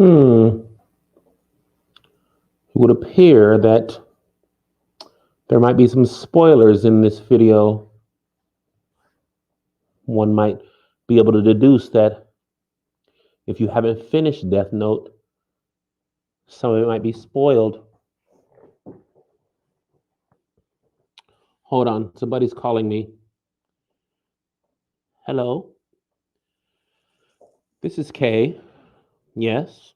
It would appear that there might be some spoilers in this video. One might be able to deduce that if you haven't finished Death Note, some of it might be spoiled. Hold on, somebody's calling me. Hello? This is Kay. Yes.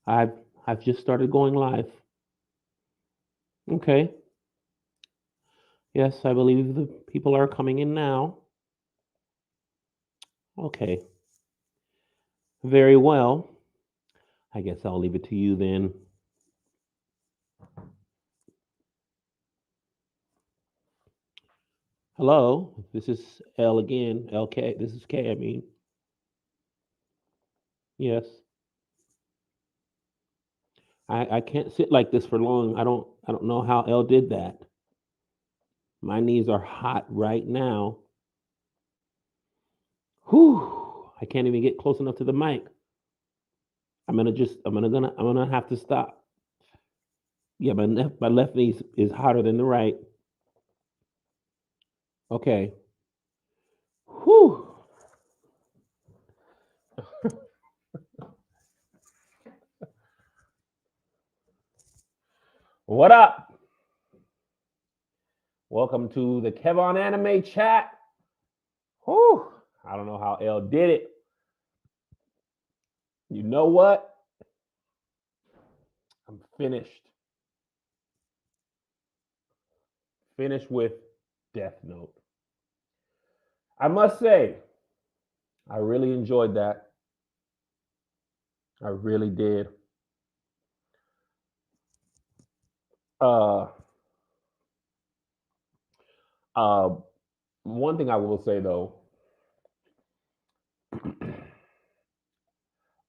I've just started going live. Okay. Yes, I believe the people are coming in now. Okay. Very well. I guess I'll leave it to you then. Hello, this is L again. LK. This is K, I mean. Yes. I can't sit like this for long. I don't know how L did that. My knees are hot right now. Whew. I can't even get close enough to the mic. I'm gonna have to stop. Yeah, my left knee is hotter than the right. Okay. Whew. What up? Welcome to the Kevon Anime Chat. Whew. I don't know how L did it. You know what? I'm finished. Finished with Death Note. I must say, I really enjoyed that. I really did. Uh, one thing I will say though,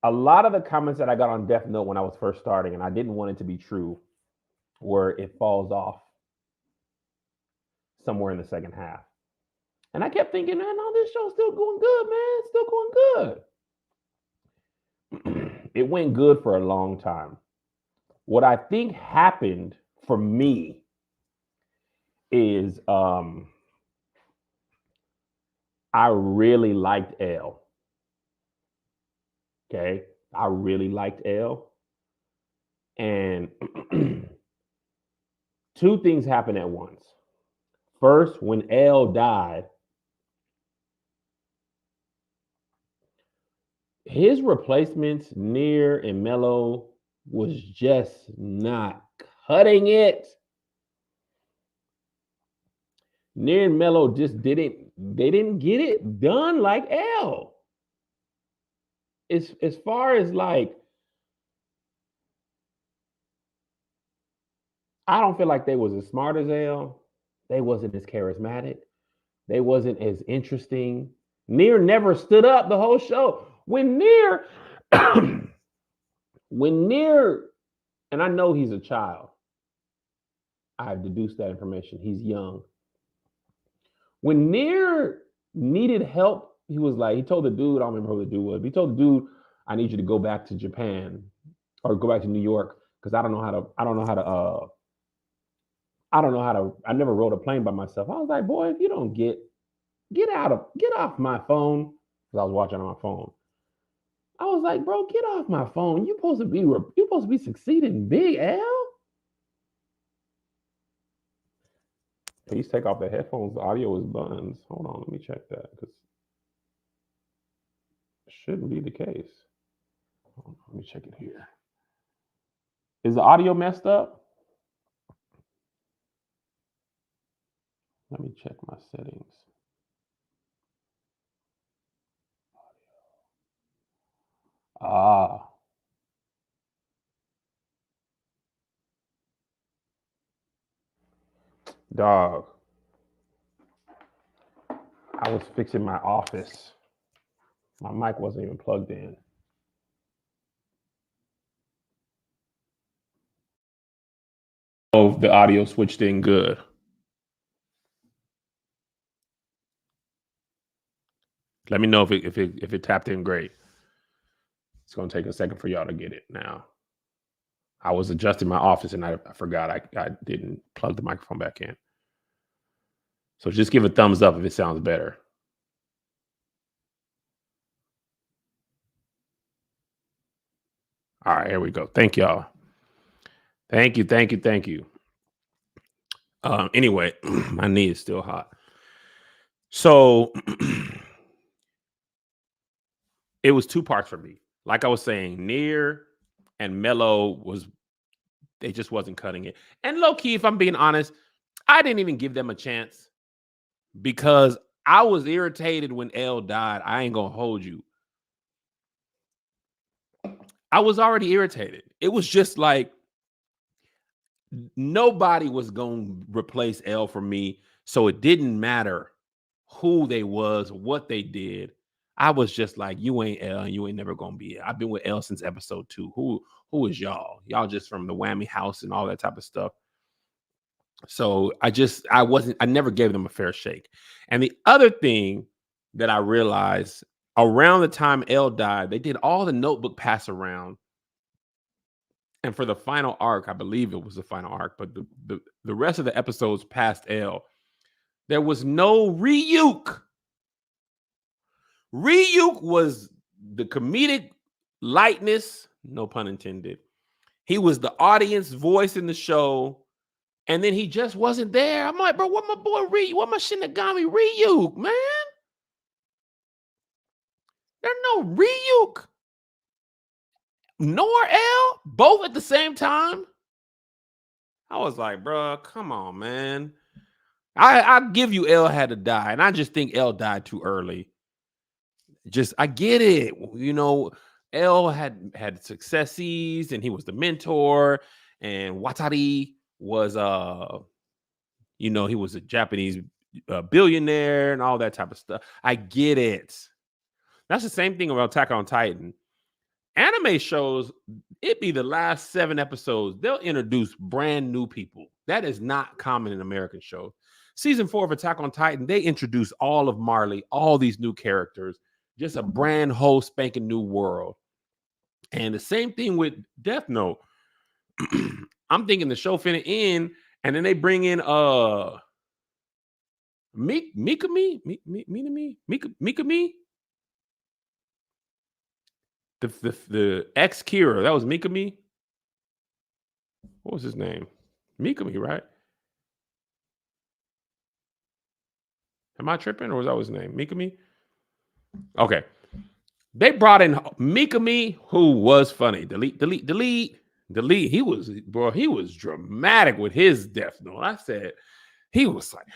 a lot of the comments that I got on Death Note when I was first starting, and I didn't want it to be true, were it falls off somewhere in the second half. And I kept thinking, man, no, this show's still going good, man. It's still going good. It went good for a long time. What I think happened for me is I really liked L. Okay. I really liked L. And two things happened at once. First, when L died, his replacements, Near and Mello, was just not cutting it. Near and Mello just didn't get it done like L. As far as like, I don't feel like they was as smart as L. They wasn't as charismatic. They wasn't as interesting. Near never stood up the whole show. When Near, and I know he's a child. I've deduced that information. He's young. When Near needed help, he told the dude, I don't remember who the dude was, but he told the dude, I need you to go back to Japan or go back to New York because I never rode a plane by myself. I was like, boy, if you don't get off my phone, because I was watching on my phone. I was like, bro, get off my phone. You're supposed to be succeeding big, L. Please take off the headphones. The audio is buns. Hold on, let me check that because it shouldn't be the case. Let me check it here. Is the audio messed up? Let me check my settings. Ah. Dog. I was fixing my office. My mic wasn't even plugged in. Oh, the audio switched in good. Let me know if it tapped in great. It's going to take a second for y'all to get it now. I was adjusting my office and I forgot I didn't plug the microphone back in. So just give a thumbs up if it sounds better. All right, here we go. Thank y'all. Thank you. Anyway, my knee is still hot. So it was two parts for me. Like I was saying, Near and Mello they just wasn't cutting it. And low key, if I'm being honest, I didn't even give them a chance because I was irritated when L died. I ain't gonna hold you. I was already irritated. It was just like nobody was gonna replace L for me. So it didn't matter who they was, what they did. I was just like, you ain't L and you ain't never gonna be it. I've been with L since episode 2. Who is y'all? Y'all just from the whammy house and all that type of stuff. So I never gave them a fair shake. And the other thing that I realized around the time L died, they did all the notebook pass around. And for the final arc, I believe it was the final arc, but the rest of the episodes past L, there was no Ryuk. Ryuk was the comedic lightness, no pun intended. He was the audience voice in the show, and then he just wasn't there. I'm like, bro, what my boy Ryuk? What my Shinigami Ryuk, man? There's no Ryuk nor L, both at the same time. I was like, bro, come on, man. I give you L had to die, and I just think L died too early. I get it. You know, L had successes and he was the mentor, and Watari was he was a Japanese billionaire and all that type of stuff. I get it. That's the same thing about Attack on Titan. Anime shows, it be the last 7 episodes, they'll introduce brand new people. That is not common in American shows. Season 4 of Attack on Titan, they introduce all of Marley, all these new characters. Just a brand whole spanking new world. And the same thing with Death Note. I'm thinking the show finna end, and then they bring in Mikami. The ex Kira. That was Mikami. What was his name? Mikami, right? Am I tripping, or was that his name? Mikami? Okay. They brought in Mikami, who was funny. Delete. He was dramatic with his Death Note. I said, he was like,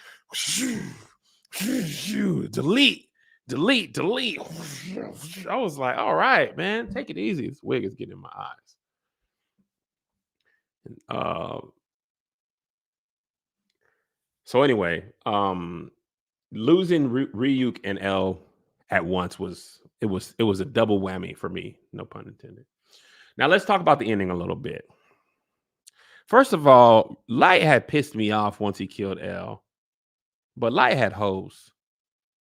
delete. I was like, all right, man, take it easy. This wig is getting in my eyes. So anyway, losing Ryuk and L at once was a double whammy for me, no pun intended. Now let's talk about the ending a little bit. First of all, Light had pissed me off once he killed L, but Light had hoes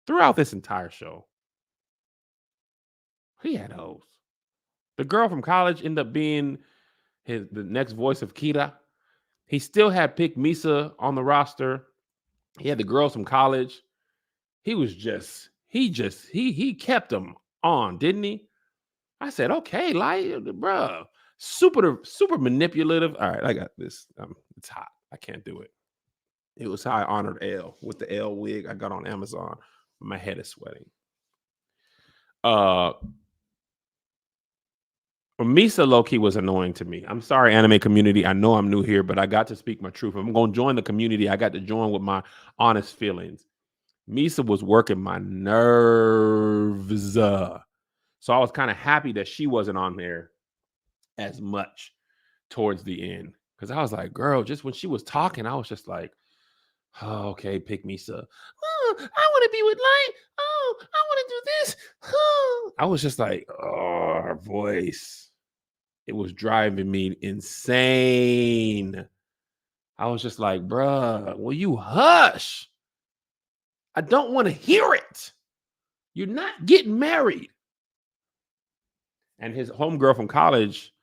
throughout this entire show. He had hoes. The girl from college ended up being the next voice of Kira. He still had picked Misa on the roster. He had the girls from college. He kept them on, didn't he? I said, okay, Light, bro, super manipulative. All right, I got this. It's hot. I can't do it. It was how I honored L with the L wig I got on Amazon. My head is sweating. Misa low-key was annoying to me. I'm sorry, anime community. I know I'm new here, but I got to speak my truth. I'm going to join the community. I got to join with my honest feelings. Misa was working my nerves. So I was kind of happy that she wasn't on there as much towards the end. Because I was like, girl, just when she was talking, I was just like, oh, okay, pick Misa. Oh, I want to be with Light. Oh, I want to do this. Oh. I was just like, oh, her voice. It was driving me insane. I was just like, bruh, will you hush? I don't want to hear it. You're not getting married. And his homegirl from college,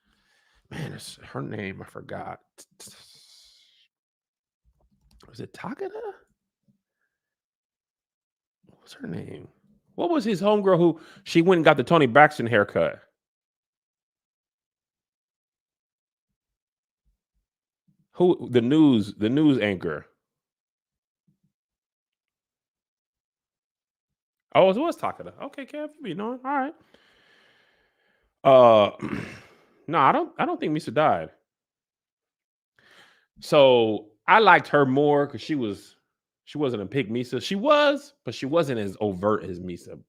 man, it's her name. I forgot. Was it Takada? What was her name? What was his homegirl who she went and got the Tony Braxton haircut? Who the news anchor? Oh, it was Takada. Okay, Kev, you be knowing. All right. Uh, no, I don't think Misa died. So I liked her more because she wasn't a pig Misa. She was, but she wasn't as overt as Misa.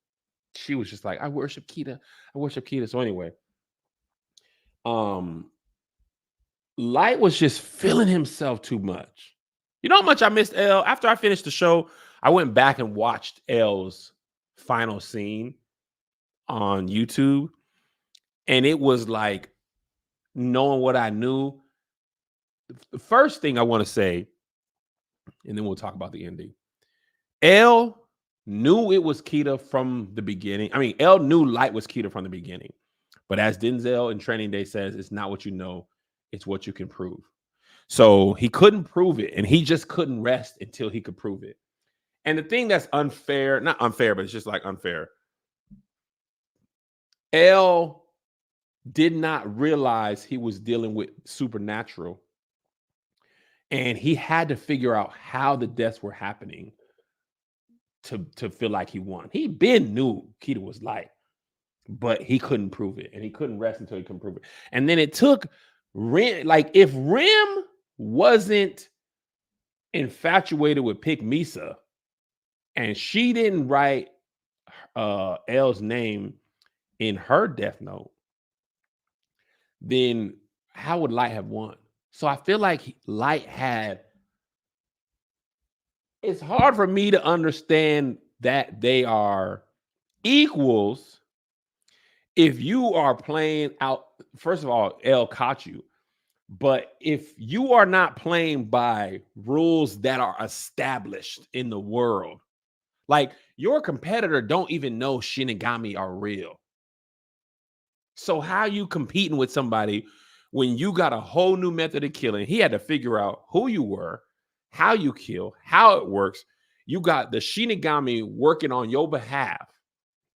She was just like, I worship Kita. I worship Kita. So anyway, um, Light was just feeling himself too much. You know how much I missed L? After I finished the show, I went back and watched L's final scene on YouTube. And it was like knowing what I knew. The first thing I want to say, and then we'll talk about the ending. L knew it was Kita from the beginning. I mean, L knew Light was Kita from the beginning. But as Denzel in Training Day says, it's not what you know, it's what you can prove. So he couldn't prove it, and he just couldn't rest until he could prove it. And the thing that's unfair, not unfair, but it's just like unfair. L did not realize he was dealing with supernatural. And he had to figure out how the deaths were happening to feel like he won. He been knew Kita was Light, but he couldn't prove it. And he couldn't rest until he couldn't prove it. And then it took Rim, like if Rim wasn't infatuated with Pick Misa and she didn't write L's name in her death note, then how would Light have won? So I feel like Light had, it's hard for me to understand that they are equals if you are playing out. First of all, L caught you. But if you are not playing by rules that are established in the world, like your competitor don't even know Shinigami are real. So how you competing with somebody when you got a whole new method of killing? He had to figure out who you were, how you kill, how it works. You got the Shinigami working on your behalf.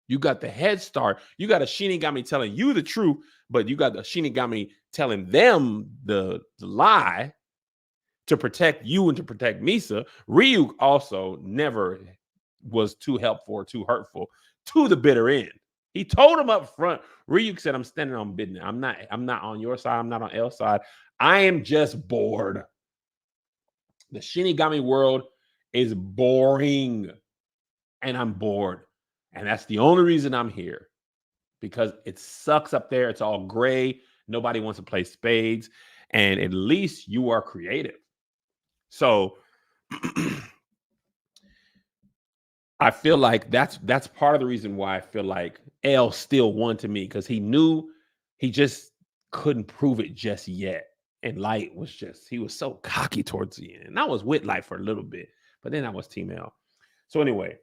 You got the head start. You got a Shinigami telling you the truth, but you got the Shinigami telling them the lie to protect you and to protect Misa. Ryuk also never was too helpful or too hurtful to the bitter end. He told him up front. Ryuk said, I'm standing on business. I'm not on your side. I'm not on L's side. I am just bored. The Shinigami world is boring. And I'm bored. And that's the only reason I'm here. Because it sucks up there. It's all gray. Nobody wants to play spades. And at least you are creative. So I feel like that's part of the reason why I feel like L still won to me, because he knew he just couldn't prove it just yet. And Light was just, he was so cocky towards the end. And I was with Light for a little bit, but then I was Team L. So anyway,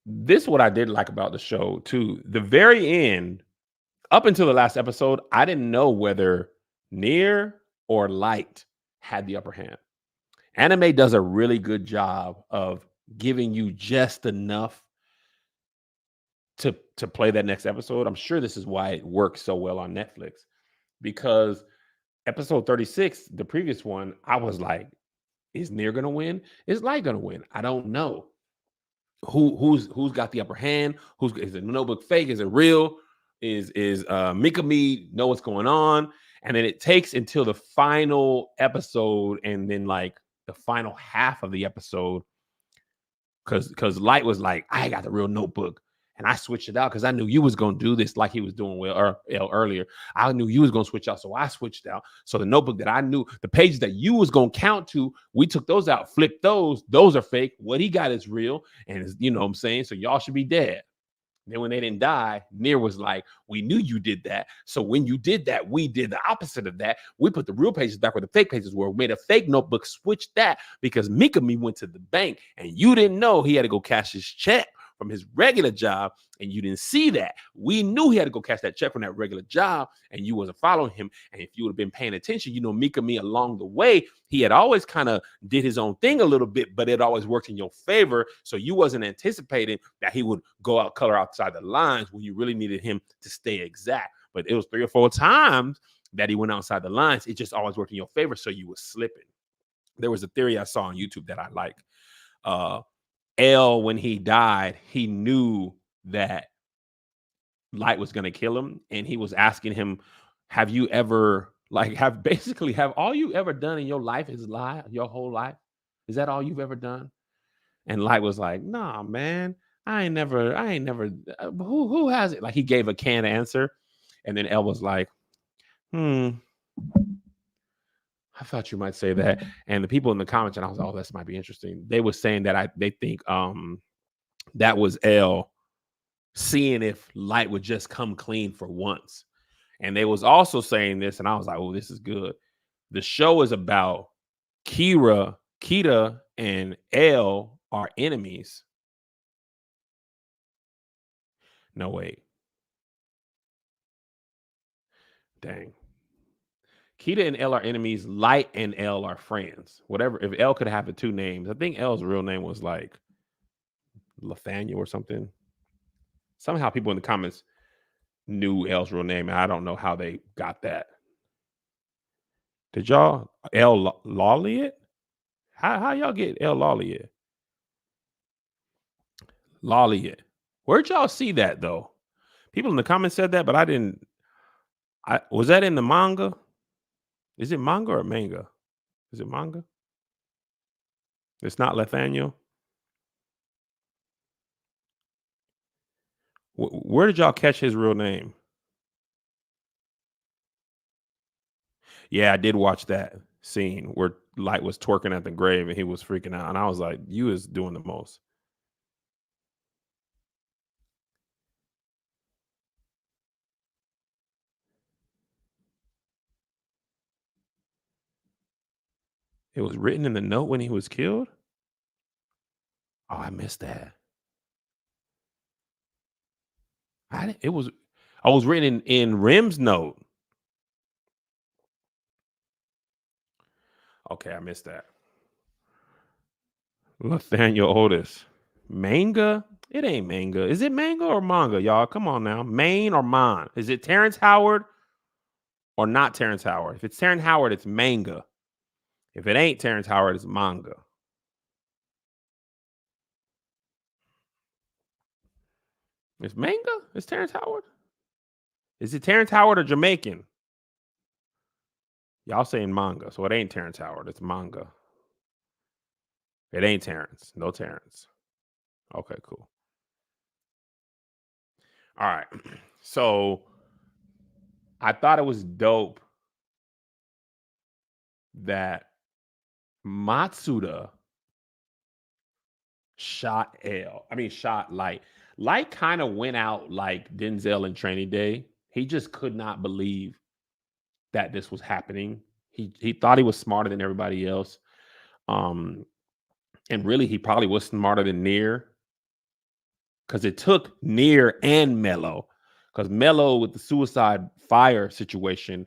this is what I did like about the show too. The very end, up until the last episode, I didn't know whether Nier or Light had the upper hand. Anime does a really good job of giving you just enough to play that next episode. I'm sure this is why it works so well on Netflix, because episode 36, the previous one, I was like, is Nier gonna win? Is Light gonna win? I don't know. Who's got the upper hand? Is it notebook fake? Is it real? Is Mikami know what's going on? And then it takes until the final episode, and then like the final half of the episode, because Light was like, I got the real notebook, and I switched it out because I knew you was gonna do this like he was doing earlier. I knew you was gonna switch out, so I switched out. So the notebook that I knew, the pages that you was gonna count to, we took those out, flipped those. Those are fake. What he got is real, and you know what I'm saying. So y'all should be dead. Then when they didn't die, Nier was like, we knew you did that. So when you did that, we did the opposite of that. We put the real pages back where the fake pages were. We made a fake notebook, switched that because Mikami went to the bank and you didn't know he had to go cash his check from his regular job, and you didn't see that. We knew he had to go catch that check from that regular job, and you wasn't following him. And if you would have been paying attention, Mika me along the way, he had always kind of did his own thing a little bit, but it always worked in your favor. So you wasn't anticipating that he would go out color outside the lines when you really needed him to stay exact. But it was 3 or 4 times that he went outside the lines. It just always worked in your favor, so you were slipping. There was a theory I saw on YouTube that I like. L, when he died, he knew that Light was going to kill him, and he was asking him, have you ever, have all you ever done in your life is lie your whole life? Is that all you've ever done? And Light was like, nah, man, I ain't never, who has it? Like, he gave a canned answer. And then L was like, I thought you might say that. And the people in the comments, and I was like, oh, this might be interesting. They were saying that they think that was L seeing if Light would just come clean for once. And they was also saying this, and I was like, oh, this is good. The show is about Kira, and L are enemies. No, wait. Dang. Kita and L are enemies. Light and L are friends. Whatever. If L could have the 2 names, I think L's real name was like Nathaniel or something. Somehow people in the comments knew L's real name, and I don't know how they got that. Did y'all L Lawliet? How y'all get L Lawliet? Lawliet. Where'd y'all see that though? People in the comments said that, but I didn't. Was that in the manga? Is it manga or manga? Is it manga? It's not Nathaniel. Where did y'all catch his real name? Yeah, I did watch that scene where Light was twerking at the grave and he was freaking out. And I was like, you is doing the most. It was written in the note when he was killed? Oh, I missed that. It was written in Rim's note. Okay, I missed that. Nathaniel Otis. Manga? It ain't manga. Is it manga or manga, y'all? Come on now. Maine or Mon? Is it Terrence Howard or not Terrence Howard? If it's Terrence Howard, it's manga. If it ain't Terrence Howard, it's manga. It's manga? It's Terrence Howard? Is it Terrence Howard or Jamaican? Y'all saying manga, so it ain't Terrence Howard. It's manga. It ain't Terrence. No Terrence. Okay, cool. All right. So I thought it was dope that Matsuda shot Light. Light kind of went out like Denzel in Training Day. He just could not believe that this was happening. He thought he was smarter than everybody else. And really, he probably was smarter than Near, because it took Near and Mello. Because Mello, with the suicide fire situation,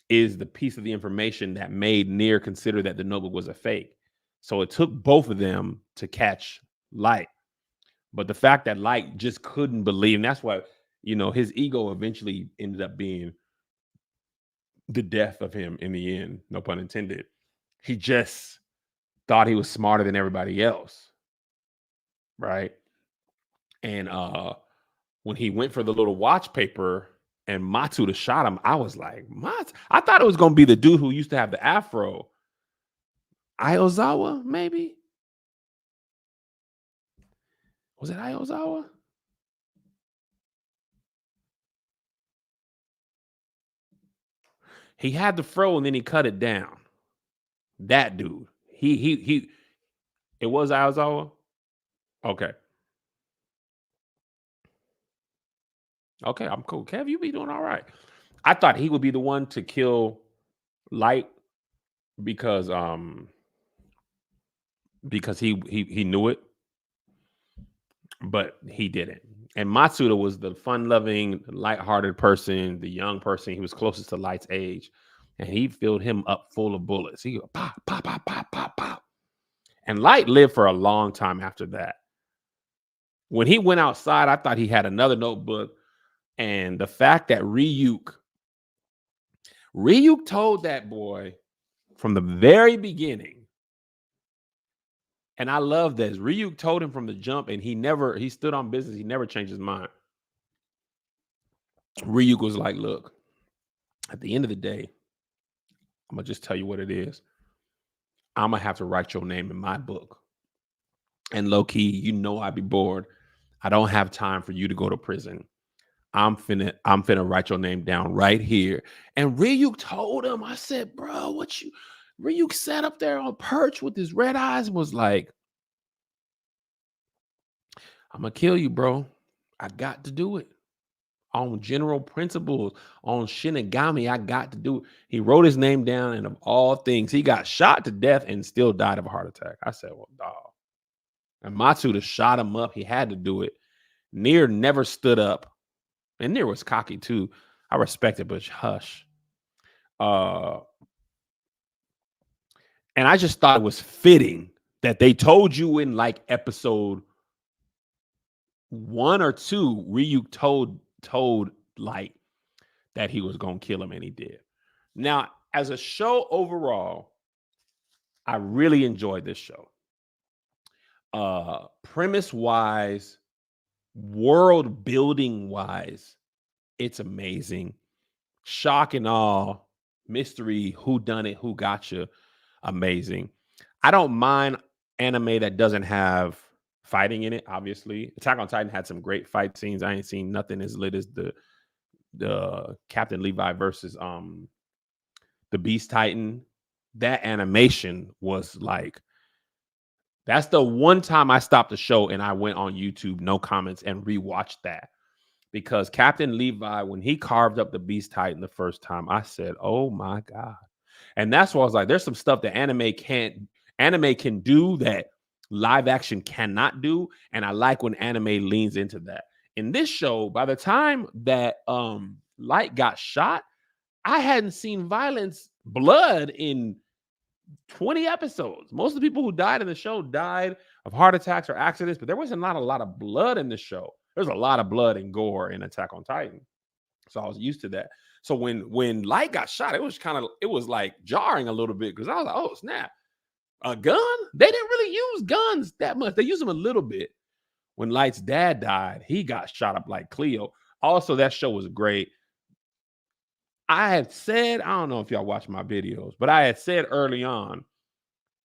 is the piece of the information that made Near consider that the notebook was a fake. So it took both of them to catch Light. But the fact that Light just couldn't believe, and that's why, his ego eventually ended up being the death of him in the end, no pun intended. He just thought he was smarter than everybody else. Right. And when he went for the little watch paper and Matsuda shot him, I was like, I thought it was going to be the dude who used to have the afro. Aozawa, maybe? Was it Aozawa? He had the fro and then he cut it down. That dude. He it was Aozawa? Okay. Okay, I'm cool. Kev, you be doing all right. I thought he would be the one to kill Light because he knew it. but he didn't. And Matsuda was the fun-loving, light-hearted person, the young person. He was closest to Light's age, and he filled him up full of bullets. He go pop, pop, pop, pop, pop, pop. And Light lived for a long time after that. When he went outside, I thought he had another notebook. And the fact that Ryuk told that boy from the very beginning, and I love this. Ryuk told him from the jump, and he stood on business. He never changed his mind. Ryuk was like, look, at the end of the day, I'm going to just tell you what it is. I'm going to have to write your name in my book. And low key, you know I'd be bored. I don't have time for you to go to prison. I'm finna write your name down right here. And Ryuk told him, I said, bro, Ryuk sat up there on perch with his red eyes and was like, I'm gonna kill you, bro. I got to do it. On general principles, on Shinigami, I got to do it. He wrote his name down, and of all things, he got shot to death and still died of a heart attack. I said, well, dog. And Matsuda shot him up. He had to do it. Nier never stood up. And Nier was cocky too. I respect it, but hush. And I just thought it was fitting that they told you in like episode 1 or 2, Ryuk told Light that he was gonna kill him, and he did. Now, as a show overall, I really enjoyed this show. Premise wise, world building wise, it's amazing. Shock and awe, mystery, who done it, who gotcha, amazing. I don't mind anime that doesn't have fighting in it. Obviously, Attack on Titan had some great fight scenes. I ain't seen nothing as lit as the Captain Levi versus the Beast Titan. That animation was like, that's the one time I stopped the show and I went on YouTube, no comments, and rewatched that. Because Captain Levi, when he carved up the Beast Titan the first time, I said, oh my God. And that's why I was like, there's some stuff that anime can do that live action cannot do. And I like when anime leans into that. In this show, by the time that Light got shot, I hadn't seen blood in 20 episodes. Most of the people who died in the show died of heart attacks or accidents, but there wasn't not a lot of blood in the show. There's a lot of blood and gore in Attack on Titan. So I was used to that. So when Light got shot, it was like jarring a little bit because I was like, oh, snap. A gun? They didn't really use guns that much. They used them a little bit. When Light's dad died, he got shot up like Cleo. Also, that show was great. I had said, I don't know if y'all watch my videos, but I had said early on,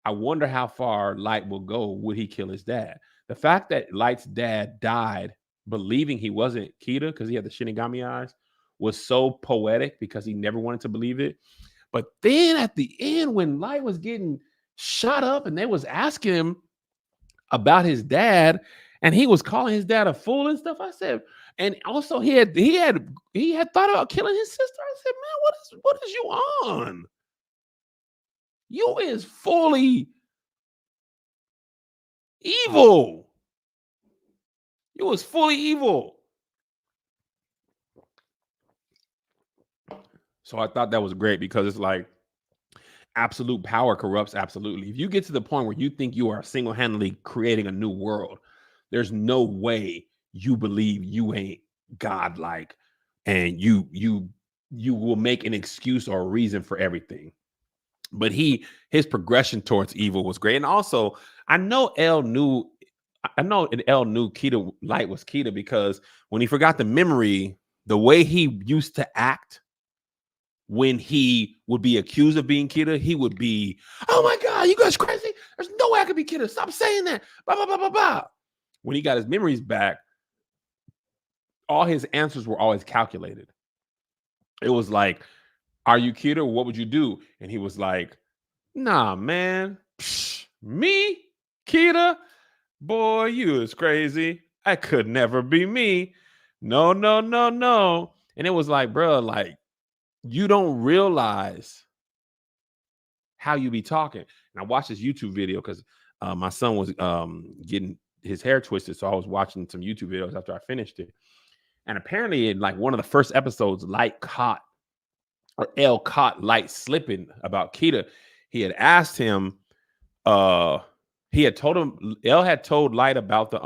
I wonder how far Light will go. Would he kill his dad? The fact that Light's dad died believing he wasn't Kita because he had the Shinigami eyes was so poetic because he never wanted to believe it. But then at the end, when Light was getting shot up and they was asking him about his dad, and he was calling his dad a fool and stuff, I said, and also he had thought about killing his sister. I said, man, what is you on? You is fully evil. You was fully evil. So I thought that was great because it's like absolute power corrupts absolutely. If you get to the point where you think you are single-handedly creating a new world, there's no way you believe you ain't godlike and you will make an excuse or a reason for everything. But his progression towards evil was great. And also, I know L knew Kita Light was Kita because when he forgot the memory, the way he used to act when he would be accused of being Kita, he would be, oh my God, you guys crazy? There's no way I could be Kita. Stop saying that. Blah, blah, blah, blah, blah. When he got his memories back, all his answers were always calculated. It was like, are you Kita? What would you do? And he was like, nah, man. Psh, me? Kita? Boy, you is crazy. I could never be me. No, no, no, no. And it was like, bro, like, you don't realize how you be talking. And I watched this YouTube video because my son was getting his hair twisted. So I was watching some YouTube videos after I finished it. And apparently in like one of the first episodes, L caught Light slipping about Kita. He had asked him, he had told him, L had told Light about the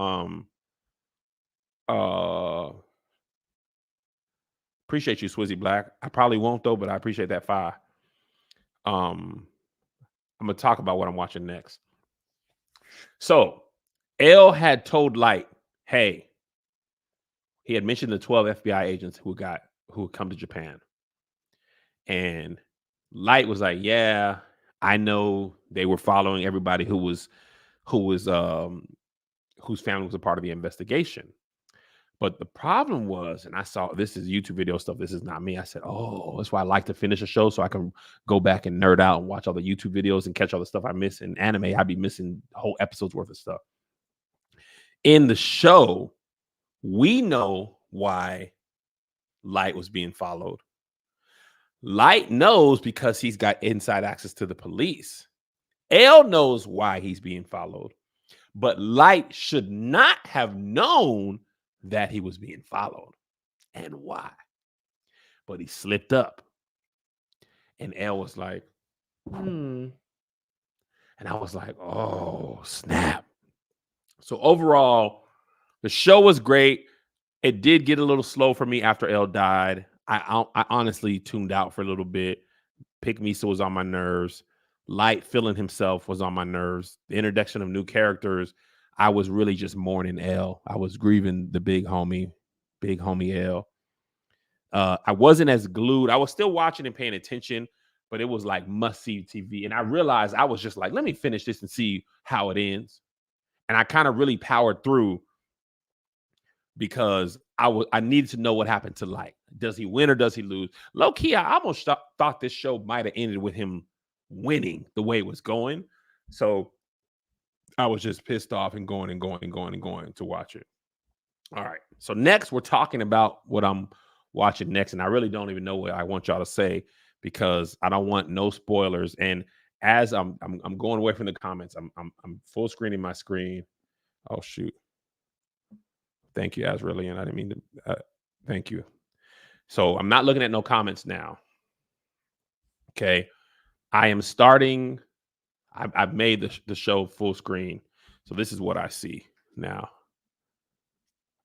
appreciate you, Swizzy Black. I probably won't though, but I appreciate that fire. I'm gonna talk about what I'm watching next. So L had told Light, hey, he had mentioned the 12 FBI agents who had come to Japan. And Light was like, yeah, I know they were following everybody whose family was a part of the investigation. But the problem was, and I saw this is YouTube video stuff. This is not me. I said, oh, that's why I like to finish a show so I can go back and nerd out and watch all the YouTube videos and catch all the stuff I miss in anime. I'd be missing whole episodes worth of stuff. In the show, we know why Light was being followed. Light knows because he's got inside access to the police. L knows why he's being followed. But Light should not have known that he was being followed and why. But he slipped up. And L was like, And I was like, oh, snap. So overall, the show was great. It did get a little slow for me after L died. I honestly tuned out for a little bit. Pick Misa was on my nerves. Light feeling himself was on my nerves. The introduction of new characters, I was really just mourning L. I was grieving the big homie L. I wasn't as glued. I was still watching and paying attention, but it was like must-see TV. And I realized I was just like, let me finish this and see how it ends. And I kind of really powered through because I needed to know what happened to Light. Does he win or does he lose? Low key, I almost thought this show might have ended with him winning the way it was going. So I was just pissed off and going to watch it. All right. So next we're talking about what I'm watching next. And I really don't even know what I want y'all to say because I don't want no spoilers. And as I'm going away from the comments, I'm full screening my screen. Oh shoot. Thank you, Azraelian. I didn't mean to. Thank you. So I'm not looking at no comments now. Okay. I am starting. I've made the show full screen. So this is what I see now.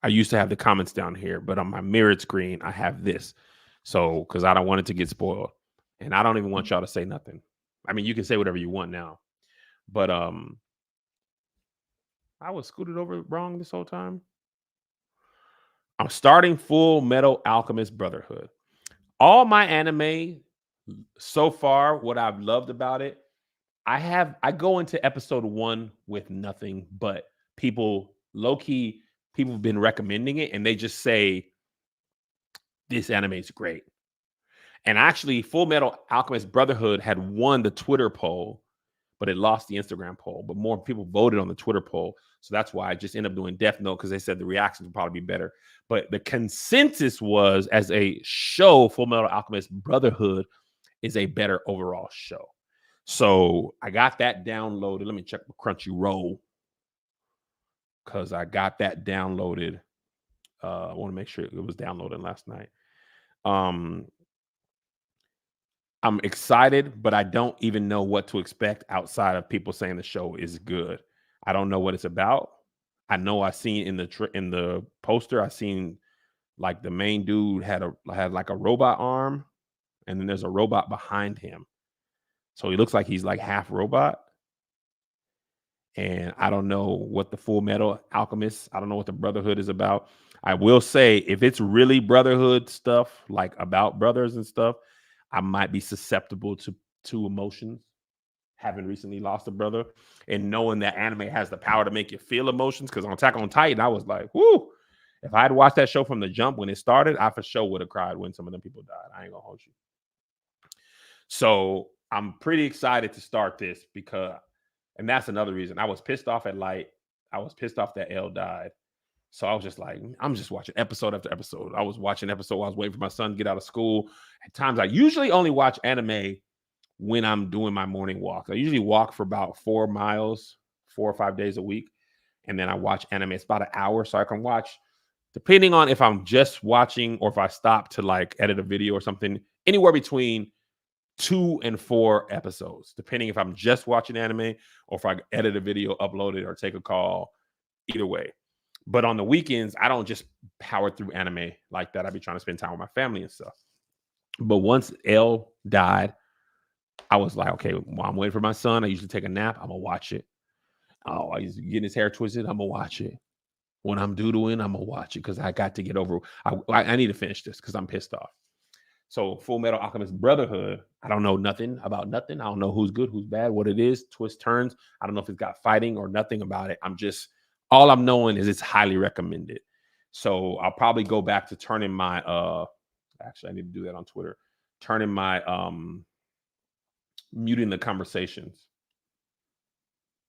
I used to have the comments down here, but on my mirrored screen, I have this. So, because I don't want it to get spoiled. And I don't even want y'all to say nothing. I mean, you can say whatever you want now. But I was scooted over wrong this whole time. I'm starting Full Metal Alchemist Brotherhood. All my anime so far, what I've loved about it, I go into episode 1 with nothing but people, low-key, people have been recommending it, and they just say, this anime is great. And actually, Full Metal Alchemist Brotherhood had won the Twitter poll, but it lost the Instagram poll. But more people voted on the Twitter poll. So that's why I just ended up doing Death Note, because they said the reactions would probably be better. But the consensus was, as a show, Full Metal Alchemist Brotherhood is a better overall show. So I got that downloaded. Let me check Crunchyroll, because I got that downloaded. I want to make sure it was downloaded last night. I'm excited, but I don't even know what to expect outside of people saying the show is good. I don't know what it's about. I know I seen in the poster, I seen like the main dude had like a robot arm, and then there's a robot behind him. So he looks like he's like half robot. And I don't know what the Full Metal Alchemist, I don't know what the Brotherhood is about. I will say, if it's really Brotherhood stuff, like about brothers and stuff, I might be susceptible to emotions, having recently lost a brother and knowing that anime has the power to make you feel emotions. Because on Attack on Titan, I was like, whoo, if I had watched that show from the jump when it started, I for sure would have cried when some of them people died. I ain't gonna hold you. So I'm pretty excited to start this because, and that's another reason. I was pissed off at Light. I was pissed off that L died. So I was just like, I'm just watching episode after episode. I was watching episode while I was waiting for my son to get out of school. At times, I usually only watch anime when I'm doing my morning walk. I usually walk for about 4 miles, 4 or 5 days a week. and then I watch anime. It's about an hour, so I can watch, depending on if I'm just watching or if I stop to like edit a video or something, anywhere between 2 and 4 episodes, depending if I'm just watching anime or if I edit a video, upload it, or take a call. Either way. But on the weekends, I don't just power through anime like that. I be trying to spend time with my family and stuff. But once L died, I was like, okay, while I'm waiting for my son, I usually take a nap. I'm gonna watch it. Oh, he's getting his hair twisted. I'm gonna watch it. When I'm doodling, I'm gonna watch it because I got to get over. I need to finish this because I'm pissed off. So Full Metal Alchemist Brotherhood, I don't know nothing about nothing. I don't know who's good, who's bad, what it is, twists, turns. I don't know if it's got fighting or nothing about it. All I'm knowing is it's highly recommended. So I'll probably go back to turning my actually I need to do that on Twitter. Turning my muting the conversations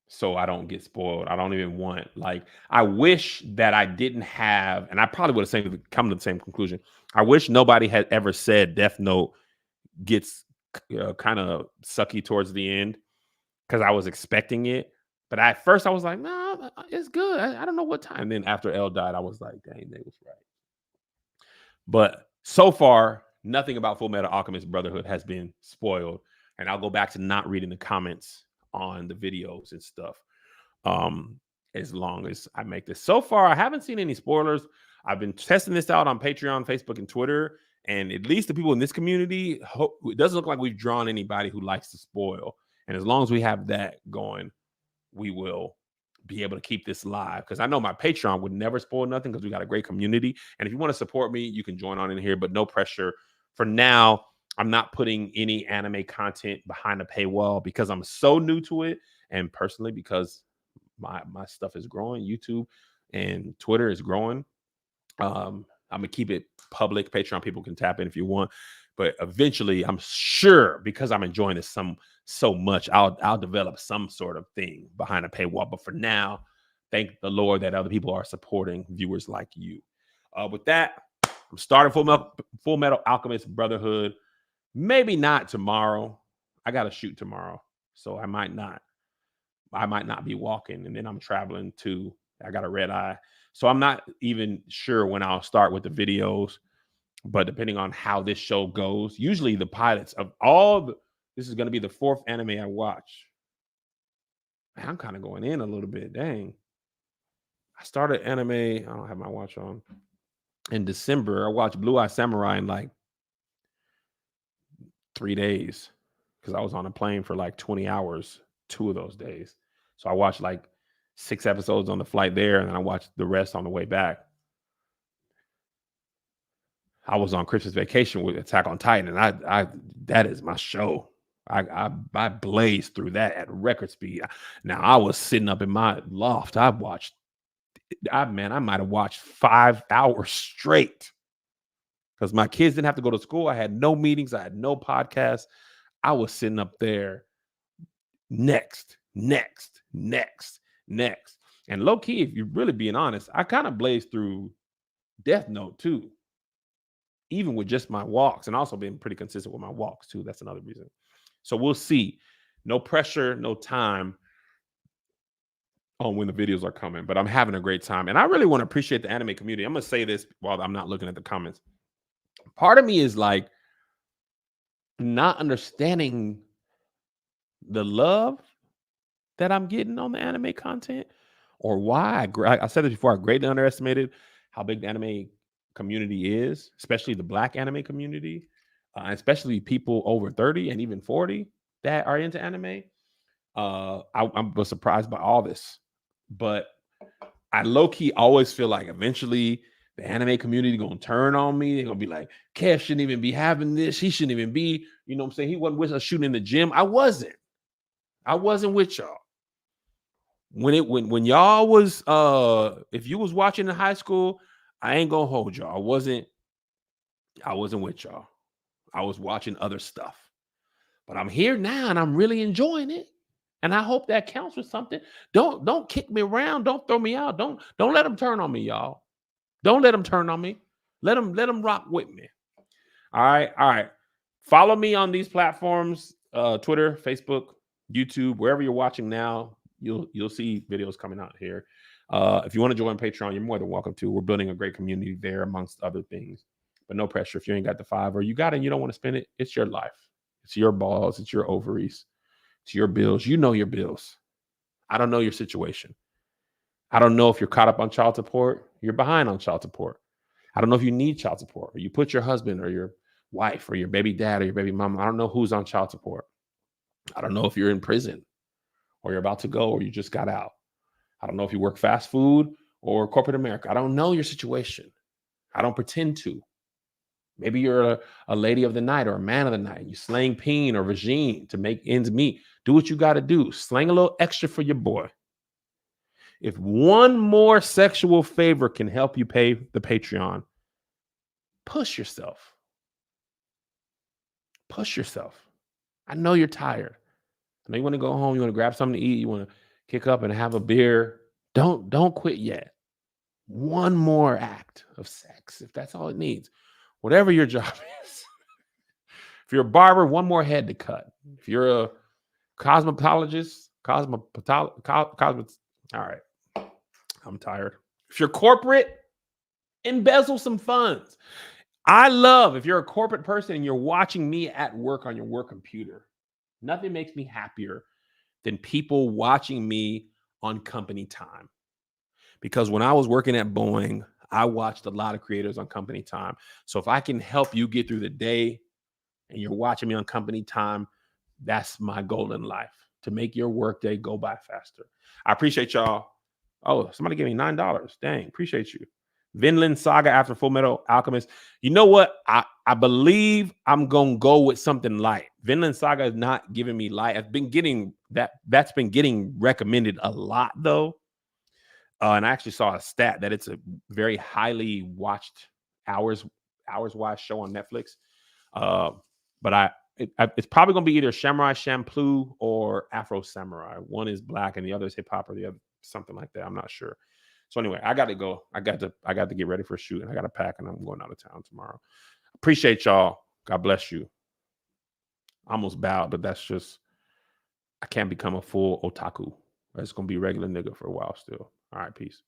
so I don't get spoiled. I don't even want, like, I wish that I didn't have, and I probably would have come to the same conclusion. I wish nobody had ever said Death Note gets kind of sucky towards the end, because I was expecting it. But at first I was like, no, it's good. I don't know what time. And then after L died, I was like, dang, they was right. But so far, nothing about Full Metal Alchemist Brotherhood has been spoiled. And I'll go back to not reading the comments on the videos and stuff as long as I make this. So far, I haven't seen any spoilers. I've been testing this out on Patreon, Facebook, and Twitter. And at least the people in this community, it doesn't look like we've drawn anybody who likes to spoil. And as long as we have that going, we will be able to keep this live. Because I know my Patreon would never spoil nothing because we got a great community. And if you want to support me, you can join on in here, but no pressure. For now, I'm not putting any anime content behind a paywall because I'm so new to it. And personally, because my stuff is growing, YouTube and Twitter is growing. I'm gonna keep it public. Patreon people can tap in if you want, but eventually, I'm sure, because I'm enjoying this so much, I'll develop some sort of thing behind a paywall. But for now, thank the Lord that other people are supporting viewers like you. With that, I'm starting Full Metal Alchemist Brotherhood. Maybe not tomorrow. I got to shoot tomorrow, so I might not be walking, and then I'm traveling too. I got a red eye. So I'm not even sure when I'll start with the videos, but depending on how this show goes, usually the pilots of this is going to be the 4th anime I watch. Man, I'm kind of going in a little bit. Dang. I started anime. I don't have my watch on. In December, I watched Blue Eye Samurai in like 3 days because I was on a plane for like 20 hours, 2 of those days. So I watched like 6 episodes on the flight there, and then I watched the rest on the way back. I was on Christmas vacation with Attack on Titan, and I that is my show. I blazed through that at record speed. Now I was sitting up in my loft. I might have watched 5 hours straight because my kids didn't have to go to school. I had no meetings. I had no podcasts. I was sitting up there. Next. And low key, if you're really being honest, I kind of blazed through Death Note too, even with just my walks, and also being pretty consistent with my walks too. That's another reason. So we'll see. No pressure, no time on when the videos are coming, but I'm having a great time. And I really want to appreciate the anime community. I'm going to say this while I'm not looking at the comments. Part of me is like not understanding the love that I'm getting on the anime content, or why. I said this before, I greatly underestimated how big the anime community is, especially the Black anime community, especially people over 30 and even 40 that are into anime. I was surprised by all this, but I low-key always feel like eventually the anime community gonna turn on me. They're gonna be like, Kev shouldn't even be having this. He shouldn't even be, you know what I'm saying? He wasn't with us shooting in the gym. I wasn't with y'all. When y'all was if you was watching in high school, I ain't gonna hold y'all. I wasn't with y'all. I was watching other stuff. But I'm here now and I'm really enjoying it. And I hope that counts for something. Don't kick me around. Don't throw me out. Don't let them turn on me, y'all. Don't let them turn on me. Let them rock with me. All right. Follow me on these platforms: Twitter, Facebook, YouTube, wherever you're watching now. You'll see videos coming out here. If you want to join Patreon, you're more than welcome to. We're building a great community there, amongst other things. But no pressure. If you ain't got the 5 or you got it and you don't want to spend it, it's your life. It's your balls. It's your ovaries. It's your bills. You know your bills. I don't know your situation. I don't know if you're caught up on child support. You're behind on child support. I don't know if you need child support or you put your husband or your wife or your baby dad or your baby mama. I don't know who's on child support. I don't know if you're in prison or you're about to go or you just got out. I don't know if you work fast food or corporate America. I don't know your situation. I don't pretend to. Maybe you're a lady of the night or a man of the night. You slang peen or vagine to make ends meet. Do what you got to do. Slang a little extra for your boy. If one more sexual favor can help you pay the Patreon, push yourself. Push yourself. I know you're tired. I know you want to go home. You want to grab something to eat. You want to kick up and have a beer. Don't quit yet. One more act of sex, if that's all it needs. Whatever your job is. If you're a barber, one more head to cut. If you're a cosmetologist, all right. I'm tired. If you're corporate, embezzle some funds. I love if you're a corporate person and you're watching me at work on your work computer. Nothing makes me happier than people watching me on company time. Because when I was working at Boeing, I watched a lot of creators on company time. So if I can help you get through the day and you're watching me on company time, that's my goal in life, to make your workday go by faster. I appreciate y'all. Oh, somebody gave me $9. Dang, appreciate you. Vinland Saga after Full Metal Alchemist. You know what? I believe I'm gonna go with something light. Vinland Saga is not giving me light. I've been getting that's been getting recommended a lot though. And I actually saw a stat that it's a very highly watched hours-wise show on Netflix. But it's probably going to be either Samurai Champloo or Afro Samurai. One is black and the other is hip hop or the other something like that. I'm not sure. So anyway, I got to go. I got to get ready for a shoot and I got to pack and I'm going out of town tomorrow. Appreciate y'all. God bless you. I almost bowed, but that's just, I can't become a full otaku. It's going to be regular nigga for a while still. All right, peace.